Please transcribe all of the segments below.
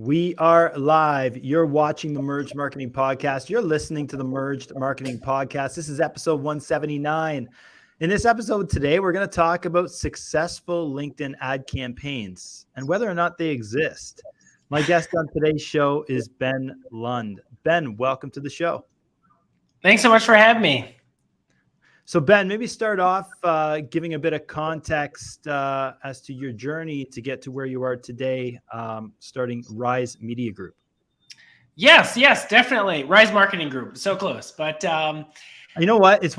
We are live. You're watching the Merged Marketing Podcast. You're listening to the Merged Marketing Podcast. This is episode 179. In this episode today, we're going to talk about successful LinkedIn ad campaigns and whether or not they exist. My guest on today's show is Ben Lund. Ben, welcome to the show. Thanks so much for having me. So Ben, maybe start off giving a bit of context as to your journey to get to where you are today, starting Rise Media Group. Yes, definitely. Rise Marketing Group. So close. But you know what? It's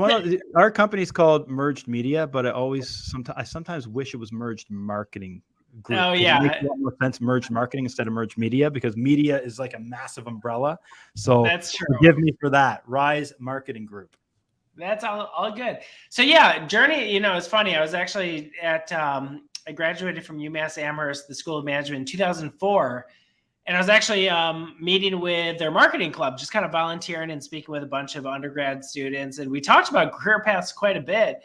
our company's called Merged Media, but I sometimes wish it was Merged Marketing Group. Oh, yeah. It makes a lot more sense, Merged Marketing instead of Merged Media, because media is like a massive umbrella. So that's true. Forgive me for that. Rise Marketing Group. That's all good. So yeah, journey, it's funny. I was actually I graduated from UMass Amherst, the School of Management in 2004. And I was actually meeting with their marketing club, just kind of volunteering and speaking with a bunch of undergrad students. And we talked about career paths quite a bit.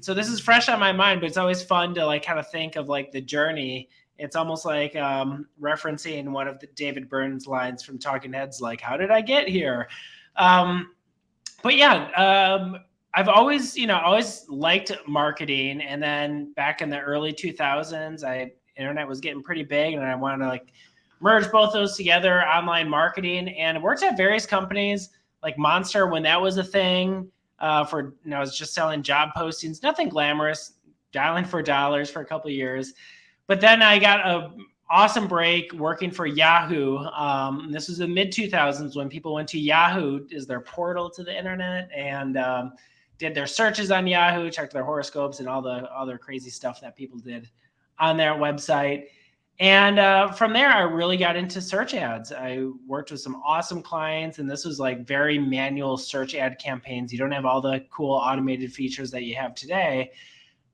So this is fresh on my mind, but it's always fun to like kind of think of like the journey. It's almost like referencing one of the David Byrne's lines from Talking Heads, like, how did I get here? But yeah, I've always, always liked marketing. And then back in the early 2000s, internet was getting pretty big, and I wanted to like merge both those together, online marketing, and worked at various companies like Monster when that was a thing. I was just selling job postings, nothing glamorous, dialing for dollars for a couple of years. But then I got a awesome break working for Yahoo. This was the mid 2000s when people went to Yahoo as their portal to the internet and did their searches on Yahoo, checked their horoscopes and all the other crazy stuff that people did on their website. And from there, I really got into search ads. I worked with some awesome clients, and this was like very manual search ad campaigns. You don't have all the cool automated features that you have today.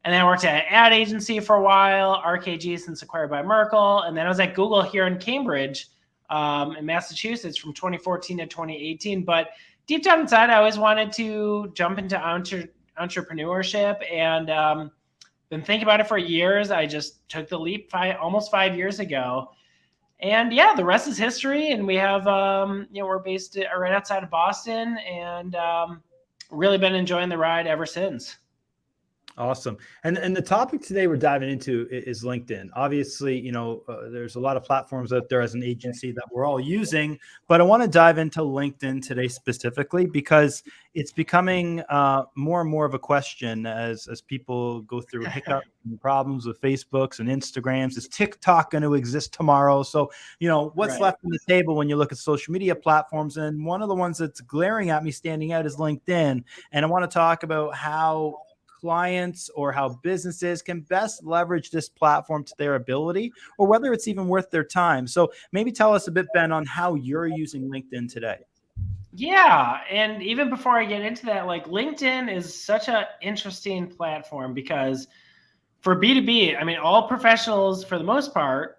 And then I worked at an ad agency for a while, RKG since acquired by Merkle. And then I was at Google here in Cambridge, in Massachusetts from 2014 to 2018. But deep down inside, I always wanted to jump into entrepreneurship and been thinking about it for years. I just took the leap almost 5 years ago. And yeah, the rest is history. And we have, we're based right outside of Boston and really been enjoying the ride ever since. Awesome. And the topic today we're diving into is LinkedIn. Obviously, there's a lot of platforms out there as an agency that we're all using, but I want to dive into LinkedIn today specifically because it's becoming more and more of a question as people go through hiccups and problems with Facebooks and Instagrams. Is TikTok going to exist tomorrow? So, what's Right. left on the table when you look at social media platforms? And one of the ones that's glaring at me standing out is LinkedIn. And I want to talk about how clients or how businesses can best leverage this platform to their ability, or whether it's even worth their time. So maybe tell us a bit, Ben, on how you're using LinkedIn today. Yeah. And even before I get into that, like LinkedIn is such an interesting platform because for B2B, I mean, all professionals for the most part,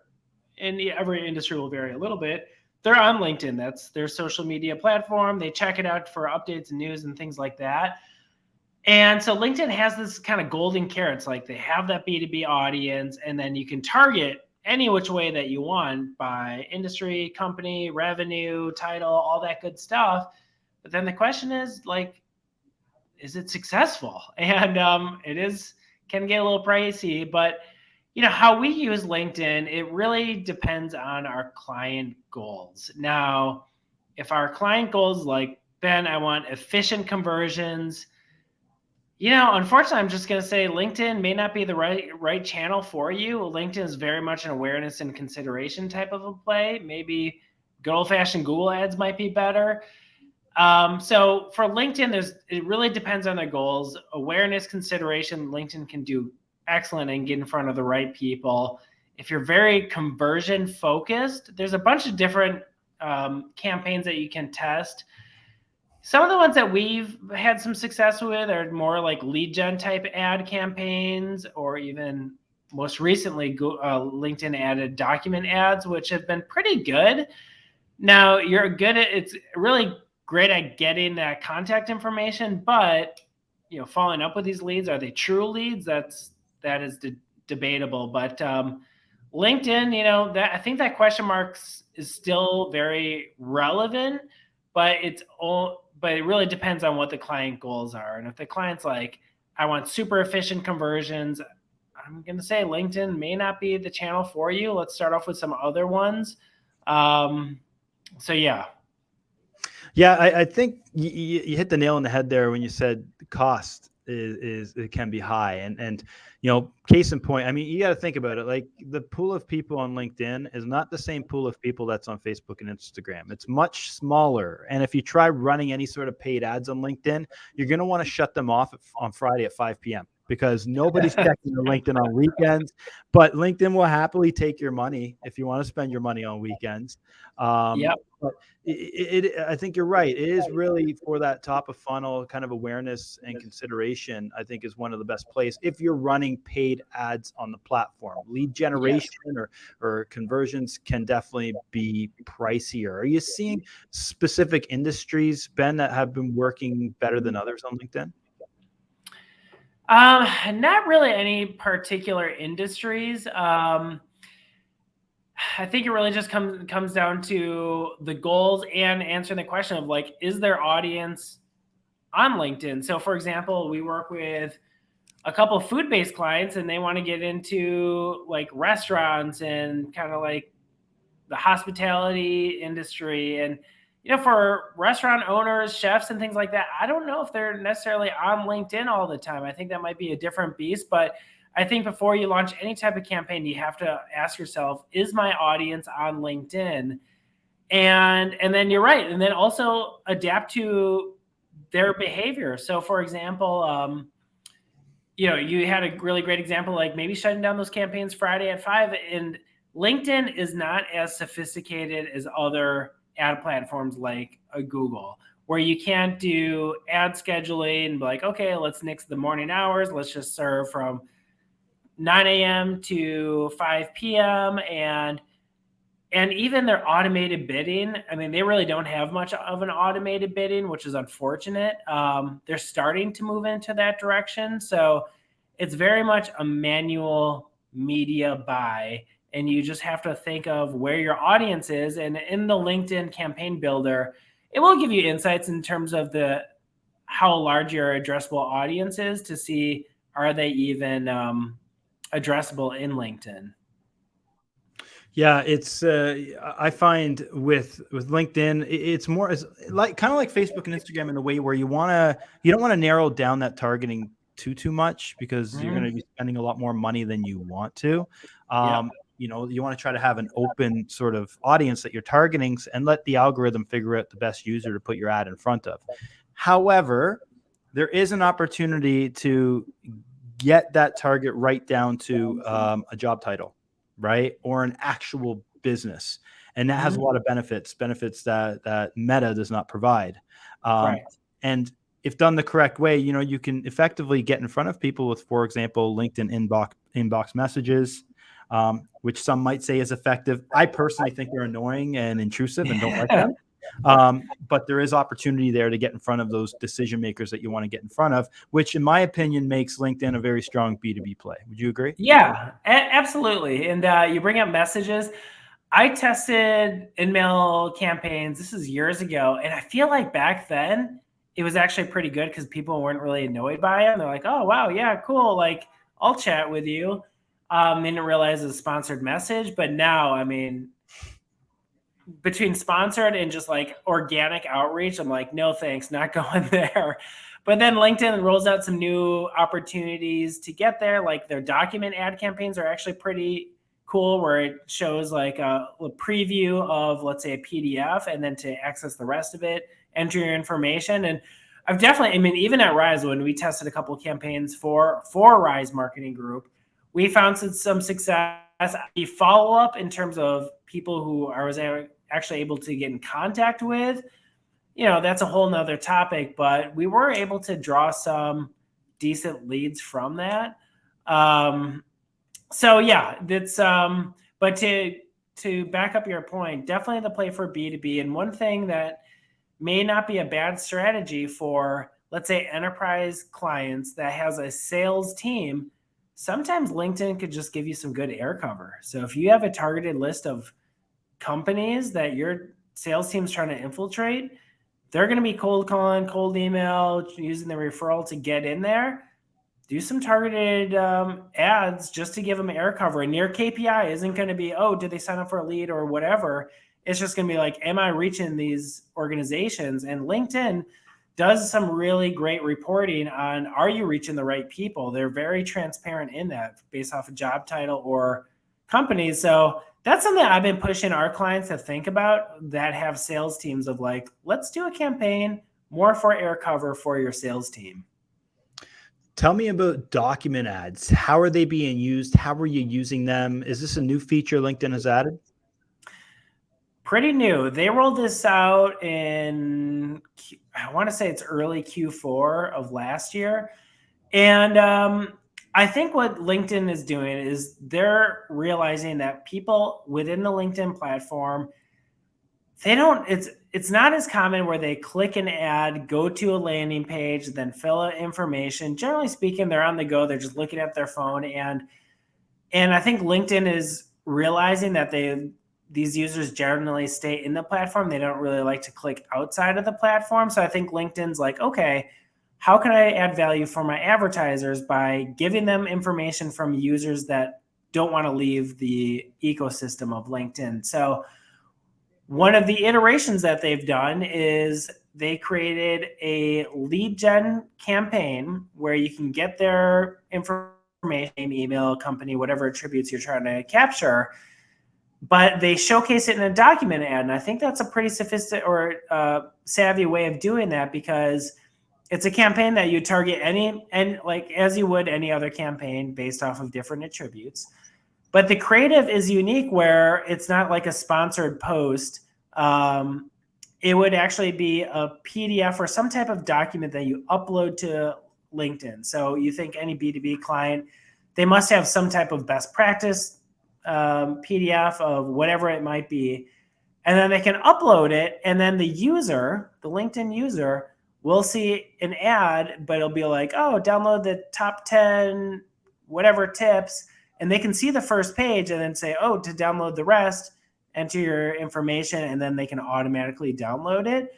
and every industry will vary a little bit, they're on LinkedIn. That's their social media platform. They check it out for updates and news and things like that. And so LinkedIn has this kind of golden carrots, like they have that B2B audience, and then you can target any which way that you want by industry, company, revenue, title, all that good stuff. But then the question is, like, is it successful? And can get a little pricey, but how we use LinkedIn, it really depends on our client goals. Now, if our client goals like, Ben, I want efficient conversions, unfortunately, I'm just going to say LinkedIn may not be the right channel for you. LinkedIn is very much an awareness and consideration type of a play. Maybe good old-fashioned Google ads might be better. So for LinkedIn, it really depends on their goals. Awareness, consideration, LinkedIn can do excellent and get in front of the right people. If you're very conversion focused, there's a bunch of different campaigns that you can test. Some of the ones that we've had some success with are more like lead gen type ad campaigns, or even most recently, LinkedIn added document ads, which have been pretty good. Now, it's really great at getting that contact information, but following up with these leads, are they true leads? That is debatable. But LinkedIn, that I think that question marks is still very relevant, but but it really depends on what the client goals are. And if the client's like, I want super efficient conversions, I'm going to say LinkedIn may not be the channel for you. Let's start off with some other ones. So yeah. Yeah, I think you hit the nail on the head there when you said the cost is it can be high, and case in point, I mean, you got to think about it. Like the pool of people on LinkedIn is not the same pool of people that's on Facebook and Instagram. It's much smaller, and if you try running any sort of paid ads on LinkedIn, you're going to want to shut them off on Friday at 5 p.m. because nobody's checking their LinkedIn on weekends. But LinkedIn will happily take your money if you want to spend your money on weekends. Yep. But I think you're right. It is really for that top of funnel kind of awareness and consideration. I think is one of the best plays if you're running paid ads on the platform. Lead generation or conversions can definitely be pricier. Are you seeing specific industries, Ben, that have been working better than others on LinkedIn? Not really any particular industries. I think it really just comes down to the goals and answering the question of like, is their audience on LinkedIn? So for example, we work with a couple of food-based clients and they want to get into like restaurants and kind of like the hospitality industry. And, for restaurant owners, chefs and things like that, I don't know if they're necessarily on LinkedIn all the time. I think that might be a different beast, but I think before you launch any type of campaign, you have to ask yourself, is my audience on LinkedIn? And then you're right. And then also adapt to their behavior. So for example, you had a really great example, like maybe shutting down those campaigns Friday at 5, and LinkedIn is not as sophisticated as other ad platforms like a Google, where you can't do ad scheduling and be like, okay, let's nix the morning hours. Let's just serve from 9 a.m. to 5 p.m. And even their automated bidding, I mean, they really don't have much of an automated bidding, which is unfortunate. They're starting to move into that direction. So it's very much a manual media buy. And you just have to think of where your audience is. And in the LinkedIn campaign builder, it will give you insights in terms of how large your addressable audience is to see, are they even addressable in LinkedIn? Yeah, it's I find with LinkedIn, it's more as like kind of like Facebook and Instagram in the way where you don't want to narrow down that targeting too much because you're going to be spending a lot more money than you want to. Yeah. You want to try to have an open sort of audience that you're targeting and let the algorithm figure out the best user to put your ad in front of. However, there is an opportunity to get that target right down to a job title, right? Or an actual business. And that has a lot of benefits that Meta does not provide. Right. And if done the correct way, you can effectively get in front of people with, for example, LinkedIn inbox messages, which some might say is effective. I personally think they're annoying and intrusive and don't like them. But there is opportunity there to get in front of those decision makers that you want to get in front of, which in my opinion makes LinkedIn a very strong B2B play. Would you agree? Yeah, absolutely. And you bring up messages. I tested InMail campaigns. This is years ago. And I feel like back then it was actually pretty good because people weren't really annoyed by it. And they're like, oh, wow, yeah, cool. Like, I'll chat with you. They didn't realize it's a sponsored message. But now, I mean, between sponsored and just like organic outreach, I'm like, no, thanks, not going there. But then LinkedIn rolls out some new opportunities to get there. Like their document ad campaigns are actually pretty cool, where it shows like a preview of, let's say, a PDF, and then to access the rest of it, enter your information. And I've definitely, I mean, even at Rise, when we tested a couple of campaigns for Rise Marketing Group, we found some success. The follow up in terms of people who I was actually able to get in contact with, that's a whole nother topic, but we were able to draw some decent leads from that. So yeah, that's, but to back up your point, definitely the play for B2B. And one thing that may not be a bad strategy for, let's say, enterprise clients that has a sales team, sometimes LinkedIn could just give you some good air cover. So if you have a targeted list of companies that your sales team's trying to infiltrate, they're going to be cold calling, cold email, using the referral to get in there. Do some targeted ads just to give them air cover. And your KPI isn't going to be, oh, did they sign up for a lead or whatever? It's just going to be like, am I reaching these organizations? And LinkedIn does some really great reporting on, are you reaching the right people? They're very transparent in that based off a job title or companies. So that's something I've been pushing our clients to think about that have sales teams of like, let's do a campaign more for air cover for your sales team. Tell me about document ads. How are they being used? How are you using them? Is this a new feature LinkedIn has added? Pretty new. They rolled this out in, I want to say it's early Q4 of last year. And I think what LinkedIn is doing is they're realizing that people within the LinkedIn platform, it's not as common where they click an ad, go to a landing page, then fill out information. Generally speaking, they're on the go. They're just looking at their phone. And I think LinkedIn is realizing that these users generally stay in the platform. They don't really like to click outside of the platform. So I think LinkedIn's like, okay, how can I add value for my advertisers by giving them information from users that don't want to leave the ecosystem of LinkedIn? So one of the iterations that they've done is they created a lead gen campaign where you can get their information, email, company, whatever attributes you're trying to capture, but they showcase it in a document ad. And I think that's a pretty sophisticated or savvy way of doing that, because it's a campaign that you target and like as you would any other campaign based off of different attributes. But the creative is unique where it's not like a sponsored post. It would actually be a PDF or some type of document that you upload to LinkedIn. So you think any B2B client, they must have some type of best practice PDF of whatever it might be. And then they can upload it. And then the LinkedIn user will see an ad, but it'll be like, oh, download the top 10, whatever tips. And they can see the first page and then say, oh, to download the rest, enter your information, and then they can automatically download it.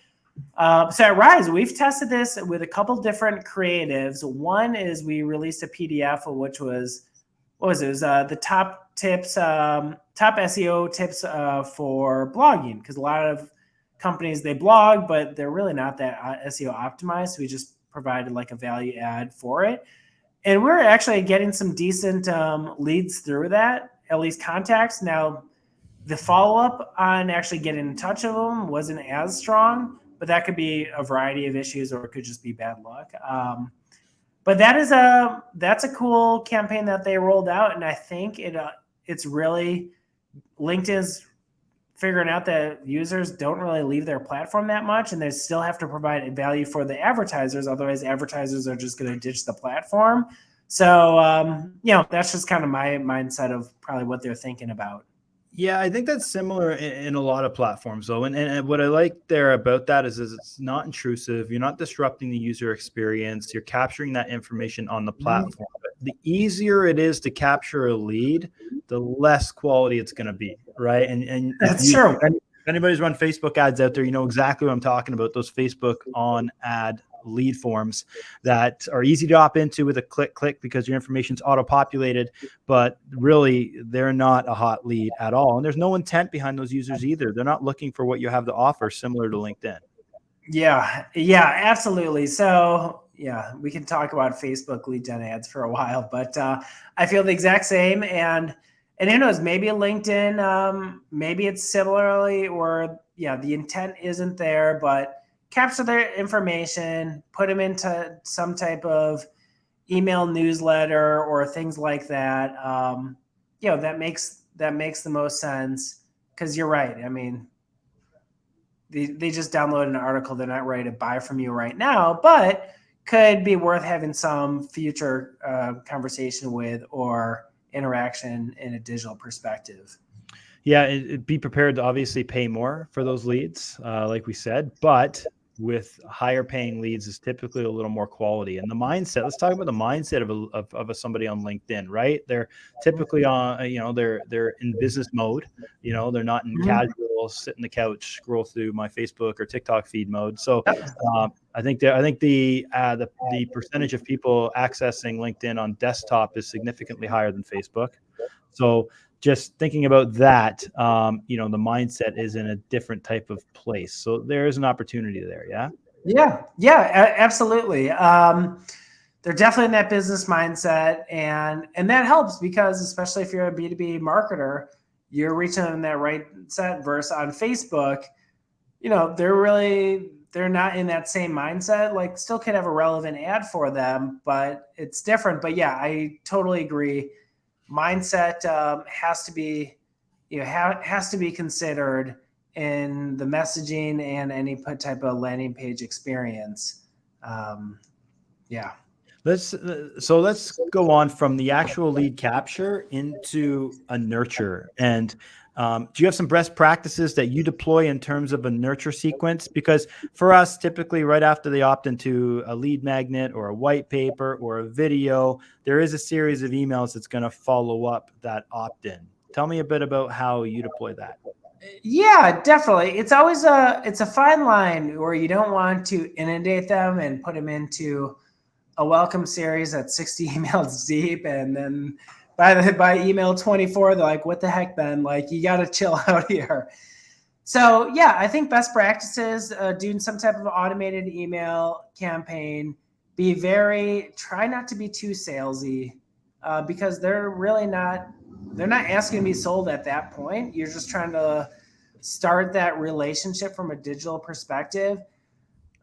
So at Rise, we've tested this with a couple different creatives. One is we released a PDF, which was, what was it? It was the top tips, top SEO tips for blogging, because a lot of companies, they blog, but they're really not that SEO optimized. So we just provided like a value add for it. And we're actually getting some decent leads through that, at least contacts. Now, the follow-up on actually getting in touch with them wasn't as strong, but that could be a variety of issues, or it could just be bad luck. But that's a cool campaign that they rolled out, and I think it's really LinkedIn's figuring out that users don't really leave their platform that much, and they still have to provide value for the advertisers. Otherwise, advertisers are just going to ditch the platform. So, that's just kind of my mindset of probably what they're thinking about. Yeah, I think that's similar in a lot of platforms, though. And what I like there about that is it's not intrusive. You're not disrupting the user experience. You're capturing that information on the platform. But the easier it is to capture a lead, the less quality it's going to be, right? And That's true. If anybody's run Facebook ads out there, you know exactly what I'm talking about. Those Facebook on ad lead forms that are easy to opt into with a click because your information's auto-populated, but really they're not a hot lead at all. And there's no intent behind those users either. They're not looking for what you have to offer, similar to LinkedIn. Yeah, absolutely. So yeah, we can talk about Facebook lead gen ads for a while, but I feel the exact same. And who knows, maybe LinkedIn, maybe it's similarly, or the intent isn't there, but capture their information, put them into some type of email newsletter or things like that. That makes the most sense, because you're right. I mean, they just download an article. They're not ready to buy from you right now, but could be worth having some future conversation with or interaction in a digital perspective. Yeah, be prepared to obviously pay more for those leads, like we said, but with higher paying leads is typically a little more quality. And the mindset, let's talk about the mindset of somebody on LinkedIn, right? They're typically on, they're in business mode, they're not in casual, sit in the couch, scroll through my Facebook or TikTok feed mode. So I think the percentage of people accessing LinkedIn on desktop is significantly higher than Facebook. So just thinking about that, the mindset is in a different type of place. So there is an opportunity there. Yeah. Yeah, absolutely. They're definitely in that business mindset, and that helps because especially if you're a B2B marketer, you're reaching in that right set. Versus on Facebook, they're not in that same mindset. Like, still could have a relevant ad for them, but it's different. But yeah, I totally agree. Mindset has to be, has to be considered in the messaging and any type of landing page experience. Yeah. Let's go on from the actual lead capture into a nurture. And do you have some best practices that you deploy in terms of a nurture sequence? Because for us, typically right after they opt into a lead magnet or a white paper or a video, there is a series of emails that's going to follow up that opt-in. Tell me a bit about how you deploy that. Yeah, definitely. It's always it's a fine line where you don't want to inundate them and put them into a welcome series that's 60 emails deep, and then by email 24, they're like, "What the heck, Ben? Like, you got to chill out here." So yeah, I think best practices, doing some type of automated email campaign. Try not to be too salesy, because they're really not. They're not asking to be sold at that point. You're just trying to start that relationship from a digital perspective.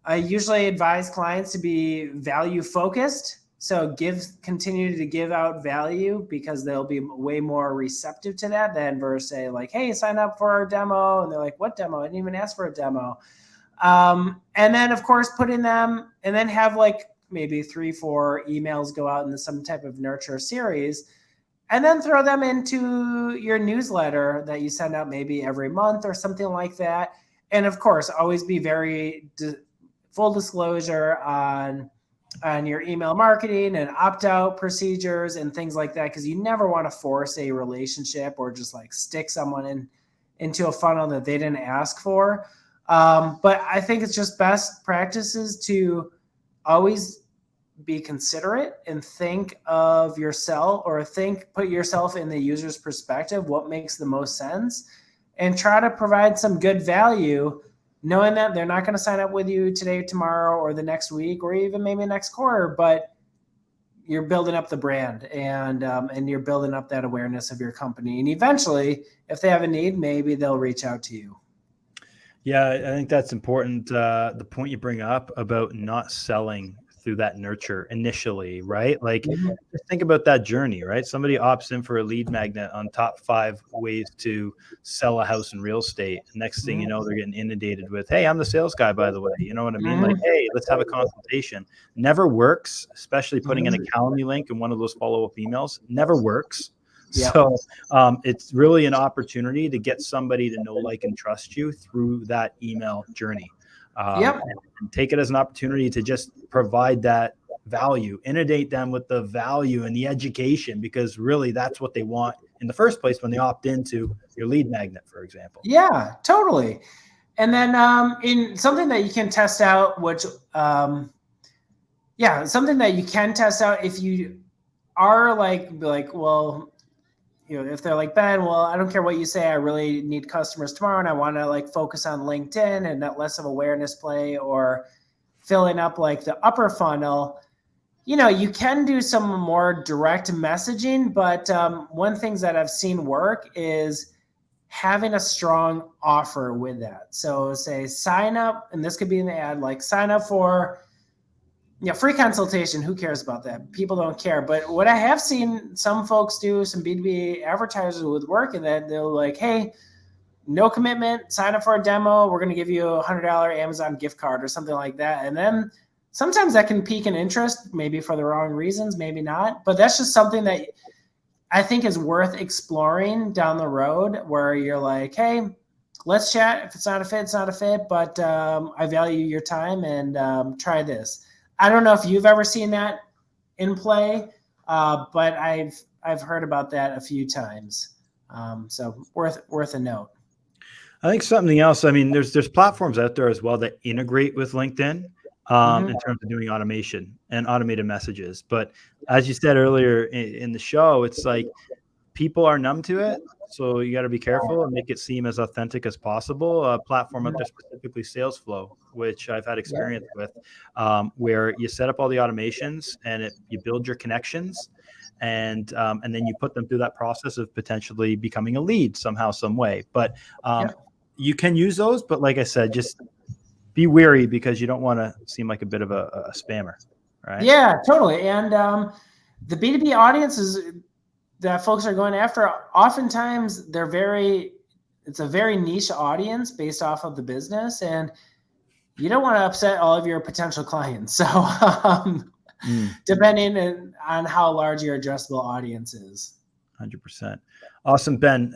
I usually advise clients to be value focused. So continue to give out value, because they'll be way more receptive to that than versus say like, "Hey, sign up for our demo." And they're like, "What demo? I didn't even ask for a demo." And then of course put in them, and then have like maybe 3-4 emails go out in some type of nurture series, and then throw them into your newsletter that you send out maybe every month or something like that. And of course, always be very full disclosure on your email marketing and opt-out procedures and things like that, because you never want to force a relationship or just like stick someone into a funnel that they didn't ask for. But I think it's just best practices to always be considerate and think of yourself, or put yourself in the user's perspective, what makes the most sense, and try to provide some good value, knowing that they're not going to sign up with you today, tomorrow, or the next week, or even maybe next quarter, but you're building up the brand, and you're building up that awareness of your company. And eventually, if they have a need, maybe they'll reach out to you. Yeah, I think that's important. The point you bring up about not selling through that nurture initially, right? Like, just think about that journey, right? Somebody opts in for a lead magnet on top 5 ways to sell a house in real estate. Next thing you know, they're getting inundated with, "Hey, I'm the sales guy, by the way." You know what I mean? Like, "Hey, let's have a consultation." Never works, especially putting in a Calendly link in one of those follow-up emails. Never works. Yep. So it's really an opportunity to get somebody to know, like, and trust you through that email journey. And take it as an opportunity to just provide that value, inundate them with the value and the education, because really that's what they want in the first place when they opt into your lead magnet, for example. Yeah, totally. And then in something that you can test out, which something that you can test out if you are like, well, if they're like, "Ben, well, I don't care what you say, I really need customers tomorrow, and I want to like focus on LinkedIn and not less of awareness play or filling up like the upper funnel," you can do some more direct messaging. But one thing that I've seen work is having a strong offer with that. So say sign up, and this could be in the ad, like sign up for free consultation. Who cares about that? People don't care. But what I have seen some folks do, some B2B advertisers with work, and that they'll like, "Hey, no commitment, sign up for a demo. We're going to give you a $100 Amazon gift card," or something like that. And then sometimes that can pique an interest, maybe for the wrong reasons, maybe not. But that's just something that I think is worth exploring down the road, where you're like, "Hey, let's chat. If it's not a fit, it's not a fit, but I value your time and try this. I don't know if you've ever seen that in play, but I've heard about that a few times. So worth a note. I think something else. I mean, there's platforms out there as well that integrate with LinkedIn in terms of doing automation and automated messages. But as you said earlier in the show, it's like people are numb to it. So you got to be careful and make it seem as authentic as possible. A platform out there, specifically Salesflow, which I've had experience with, where you set up all the automations and you build your connections, and then you put them through that process of potentially becoming a lead somehow, some way. But you can use those, but like I said, just be wary because you don't want to seem like a bit of a spammer, right? Yeah, totally. And the B2B audiences that folks are going after, oftentimes it's a very niche audience based off of the business, and you don't want to upset all of your potential clients. So depending on how large your addressable audience is. 100%. Awesome, Ben.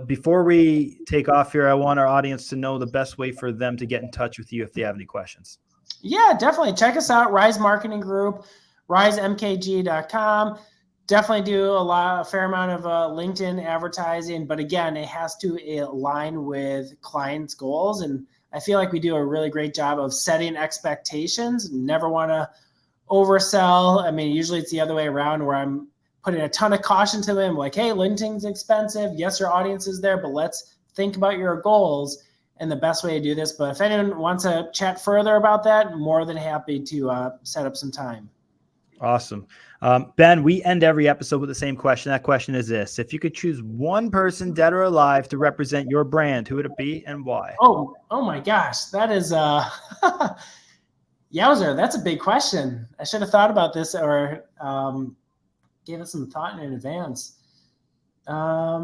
Before we take off here, I want our audience to know the best way for them to get in touch with you if they have any questions. Yeah, definitely. Check us out, Rise Marketing Group, risemkg.com. Definitely do a fair amount of LinkedIn advertising, but again, it has to align with clients' goals. And I feel like we do a really great job of setting expectations. Never want to oversell. I mean, usually it's the other way around where I'm putting a ton of caution to them, like, hey, LinkedIn's expensive. Yes, your audience is there, but let's think about your goals and the best way to do this. But if anyone wants to chat further about that, more than happy to set up some time. Awesome. Ben, we end every episode with the same question. That question is this: if you could choose one person, dead or alive, to represent your brand, who would it be and why? Oh my gosh. That is yowzer. That's a big question. I should have thought about this or gave it some thought in advance. I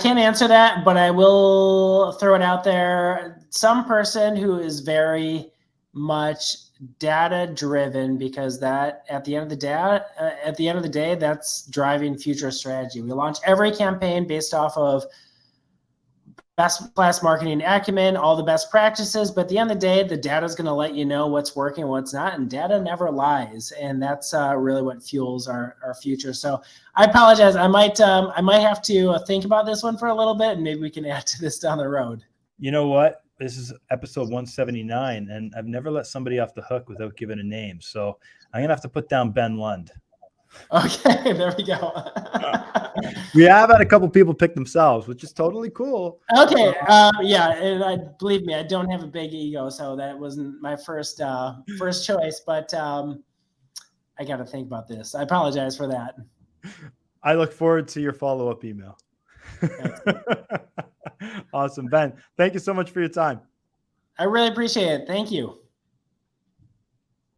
can't answer that, but I will throw it out there. Some person who is very much data driven, because that at the end of the day, that's driving future strategy. We launch every campaign based off of best class marketing acumen, all the best practices, but at the end of the day, the data is going to let you know what's working, what's not, and data never lies, and that's really what fuels our future. So I apologize. I might have to think about this one for a little bit, and maybe we can add to this down the road. You know what? This is episode 179, and I've never let somebody off the hook without giving a name. So I'm gonna have to put down Ben Lund. Okay, there we go. We have had a couple people pick themselves, which is totally cool. Okay, yeah, and believe me, I don't have a big ego, so that wasn't my first choice. But I got to think about this. I apologize for that. I look forward to your follow-up email. Awesome, Ben. Thank you so much for your time. I really appreciate it. Thank you.